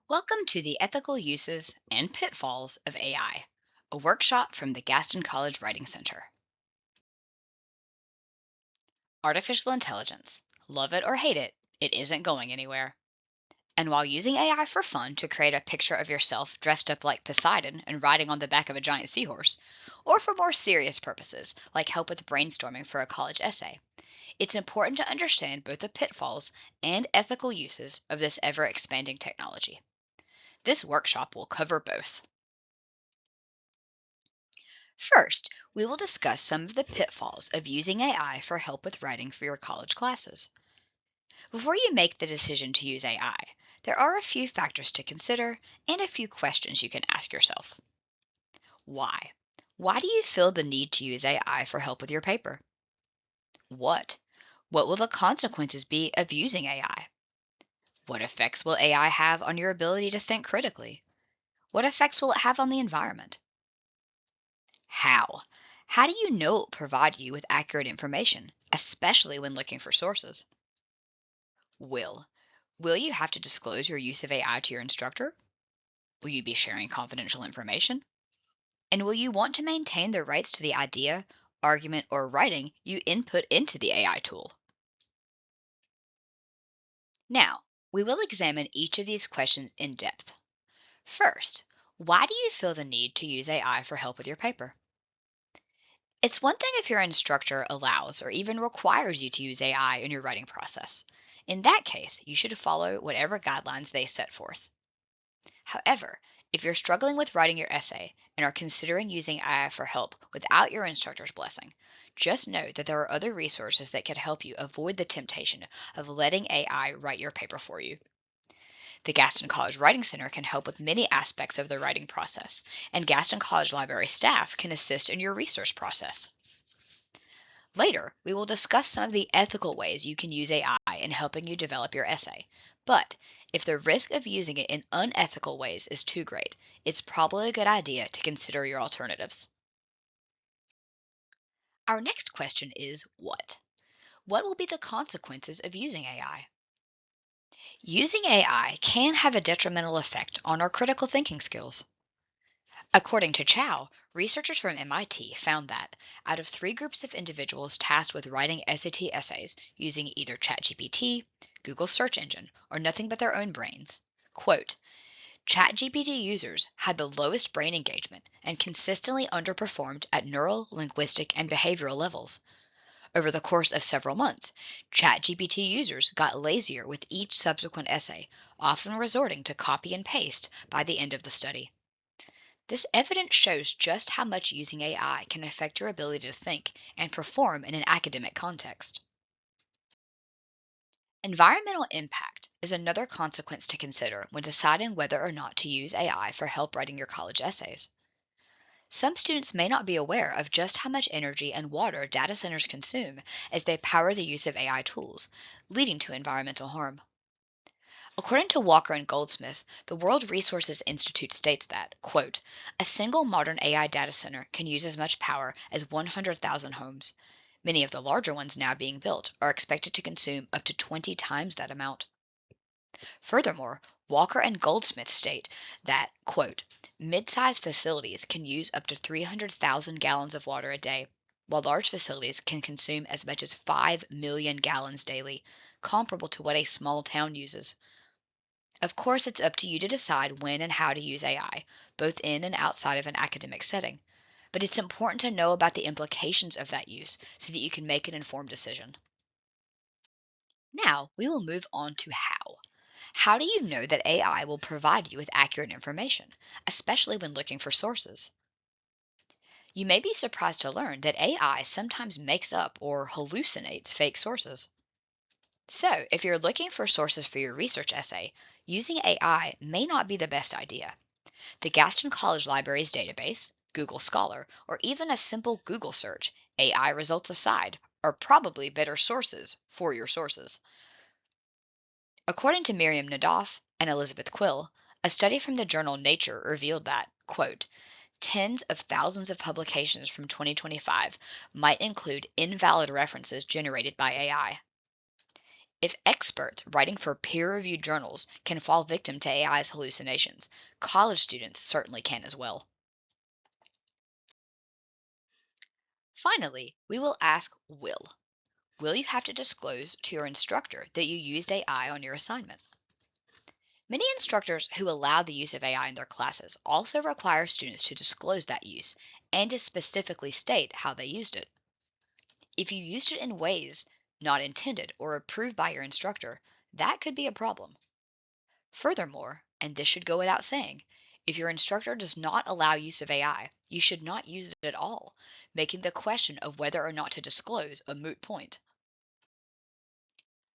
Welcome to the Ethical Uses and Pitfalls of AI, a workshop from the Gaston College Writing Center. Artificial intelligence. Love it or hate it, it isn't going anywhere. And while using AI for fun to create a picture of yourself dressed up like Poseidon and riding on the back of a giant seahorse, or for more serious purposes like help with brainstorming for a college essay, it's important to understand both the pitfalls and ethical uses of this ever expanding technology. This workshop will cover both. First, we will discuss some of the pitfalls of using AI for help with writing for your college classes. Before you make the decision to use AI, there are a few factors to consider and a few questions you can ask yourself. Why? Why do you feel the need to use AI for help with your paper? What? What will the consequences be of using AI? What effects will AI have on your ability to think critically? What effects will it have on the environment? How? How do you know it will provide you with accurate information, especially when looking for sources? Will. Will you have to disclose your use of AI to your instructor? Will you be sharing confidential information? And will you want to maintain the rights to the idea, argument, or writing you input into the AI tool? Now, we will examine each of these questions in depth. First, why do you feel the need to use AI for help with your paper? It's one thing if your instructor allows or even requires you to use AI in your writing process. In that case, you should follow whatever guidelines they set forth. However, if you're struggling with writing your essay and are considering using AI for help without your instructor's blessing, just know that there are other resources that can help you avoid the temptation of letting AI write your paper for you. The Gaston College Writing Center can help with many aspects of the writing process, and Gaston College Library staff can assist in your research process. Later, we will discuss some of the ethical ways you can use AI in helping you develop your essay. But if the risk of using it in unethical ways is too great, it's probably a good idea to consider your alternatives. Our next question is what? What will be the consequences of using AI? Using AI can have a detrimental effect on our critical thinking skills. According to Chow, researchers from MIT found that out of three groups of individuals tasked with writing SAT essays using either ChatGPT, Google search engine, or nothing but their own brains, quote, ChatGPT users had the lowest brain engagement and consistently underperformed at neural, linguistic, and behavioral levels. Over the course of several months, ChatGPT users got lazier with each subsequent essay, often resorting to copy and paste by the end of the study. This evidence shows just how much using AI can affect your ability to think and perform in an academic context. Environmental impact is another consequence to consider when deciding whether or not to use AI for help writing your college essays. Some students may not be aware of just how much energy and water data centers consume as they power the use of AI tools, leading to environmental harm. According to Walker and Goldsmith, the World Resources Institute states that, quote, a single modern AI data center can use as much power as 100,000 homes. Many of the larger ones now being built are expected to consume up to 20 times that amount. Furthermore, Walker and Goldsmith state that, quote, mid-sized facilities can use up to 300,000 gallons of water a day, while large facilities can consume as much as 5 million gallons daily, comparable to what a small town uses. Of course, it's up to you to decide when and how to use AI, both in and outside of an academic setting. But it's important to know about the implications of that use so that you can make an informed decision. Now, we will move on to how. How do you know that AI will provide you with accurate information, especially when looking for sources? You may be surprised to learn that AI sometimes makes up or hallucinates fake sources. So, if you're looking for sources for your research essay, using AI may not be the best idea. The Gaston College Library's database, Google Scholar, or even a simple Google search, AI results aside, are probably better sources for your sources. According to Miriam Nadav and Elizabeth Quill, a study from the journal Nature revealed that, quote, tens of thousands of publications from 2025 might include invalid references generated by AI. If experts writing for peer-reviewed journals can fall victim to AI's hallucinations, college students certainly can as well. Finally, we will ask will. Will you have to disclose to your instructor that you used AI on your assignment? Many instructors who allow the use of AI in their classes also require students to disclose that use and to specifically state how they used it. If you used it in ways not intended or approved by your instructor, that could be a problem. Furthermore, and this should go without saying, if your instructor does not allow use of AI, you should not use it at all, making the question of whether or not to disclose a moot point.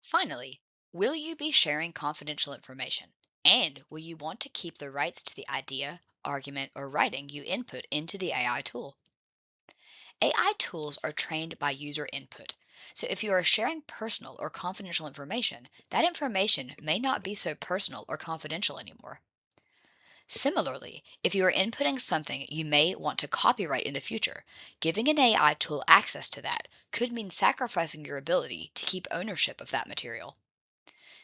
Finally, will you be sharing confidential information? And will you want to keep the rights to the idea, argument, or writing you input into the AI tool? AI tools are trained by user input, so if you are sharing personal or confidential information, that information may not be so personal or confidential anymore. Similarly, if you are inputting something you may want to copyright in the future, giving an AI tool access to that could mean sacrificing your ability to keep ownership of that material.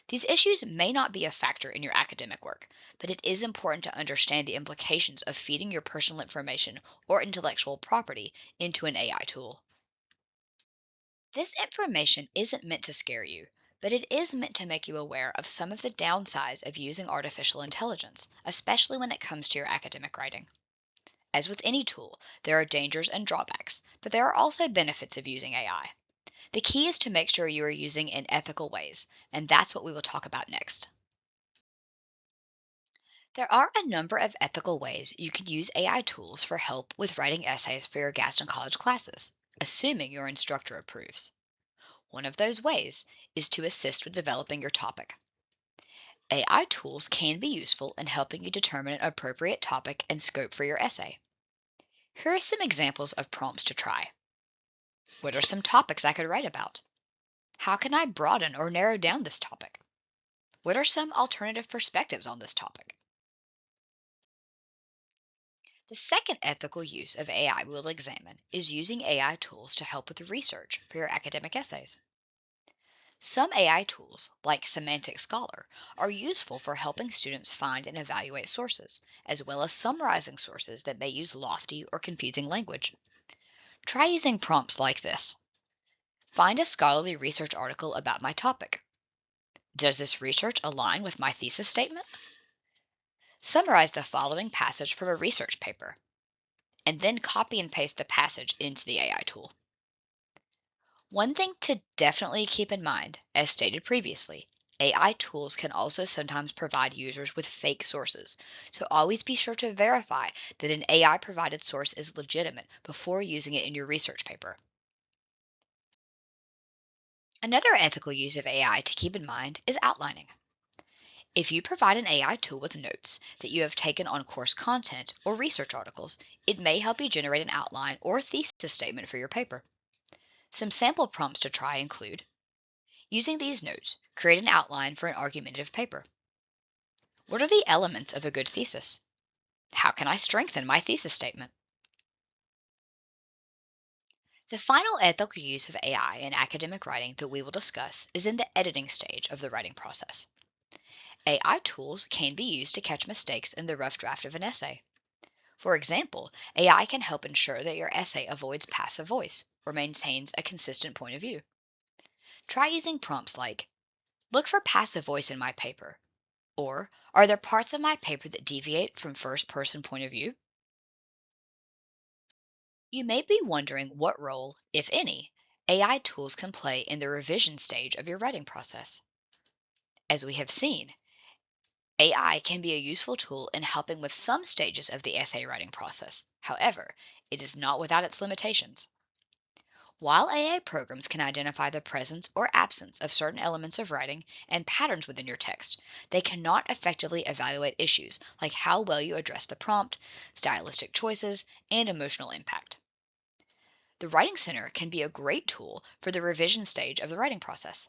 These issues may not be a factor in your academic work, but it is important to understand the implications of feeding your personal information or intellectual property into an AI tool. This information isn't meant to scare you, but it is meant to make you aware of some of the downsides of using artificial intelligence, especially when it comes to your academic writing. As with any tool, there are dangers and drawbacks, but there are also benefits of using AI. The key is to make sure you are using in ethical ways, and that's what we will talk about next. There are a number of ethical ways you can use AI tools for help with writing essays for your Gaston College classes, assuming your instructor approves. One of those ways is to assist with developing your topic. AI tools can be useful in helping you determine an appropriate topic and scope for your essay. Here are some examples of prompts to try. What are some topics I could write about? How can I broaden or narrow down this topic? What are some alternative perspectives on this topic? The second ethical use of AI we'll examine is using AI tools to help with research for your academic essays. Some AI tools, like Semantic Scholar, are useful for helping students find and evaluate sources, as well as summarizing sources that may use lofty or confusing language. Try using prompts like this. Find a scholarly research article about my topic. Does this research align with my thesis statement? Summarize the following passage from a research paper, and then copy and paste the passage into the AI tool. One thing to definitely keep in mind, as stated previously, AI tools can also sometimes provide users with fake sources, so always be sure to verify that an AI provided source is legitimate before using it in your research paper. Another ethical use of AI to keep in mind is outlining. If you provide an AI tool with notes that you have taken on course content or research articles, it may help you generate an outline or thesis statement for your paper. Some sample prompts to try include: using these notes, create an outline for an argumentative paper. What are the elements of a good thesis? How can I strengthen my thesis statement? The final ethical use of AI in academic writing that we will discuss is in the editing stage of the writing process. AI tools can be used to catch mistakes in the rough draft of an essay. For example, AI can help ensure that your essay avoids passive voice or maintains a consistent point of view. Try using prompts like, look for passive voice in my paper, or are there parts of my paper that deviate from first-person point of view? You may be wondering what role, if any, AI tools can play in the revision stage of your writing process. As we have seen, AI can be a useful tool in helping with some stages of the essay writing process. However, it is not without its limitations. While AI programs can identify the presence or absence of certain elements of writing and patterns within your text, they cannot effectively evaluate issues like how well you address the prompt, stylistic choices, and emotional impact. The Writing Center can be a great tool for the revision stage of the writing process.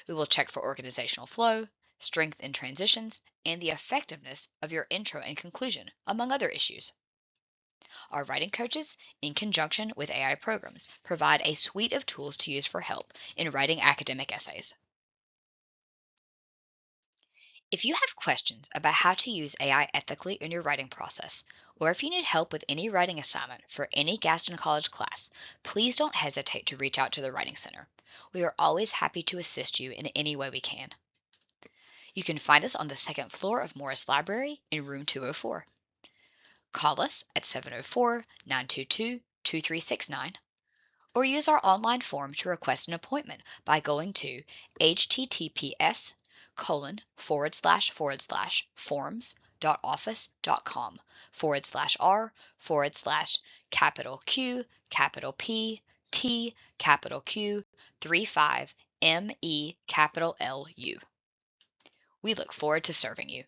We will check for organizational flow, strength in transitions, and the effectiveness of your intro and conclusion, among other issues. Our writing coaches, in conjunction with AI programs, provide a suite of tools to use for help in writing academic essays. If you have questions about how to use AI ethically in your writing process, or if you need help with any writing assignment for any Gaston College class, please don't hesitate to reach out to the Writing Center. We are always happy to assist you in any way we can. You can find us on the second floor of Morris Library in room 204. Call us at 704-922-2369 or use our online form to request an appointment by going to https://forms.office.com/r/Q Q 35 MELU. We look forward to serving you.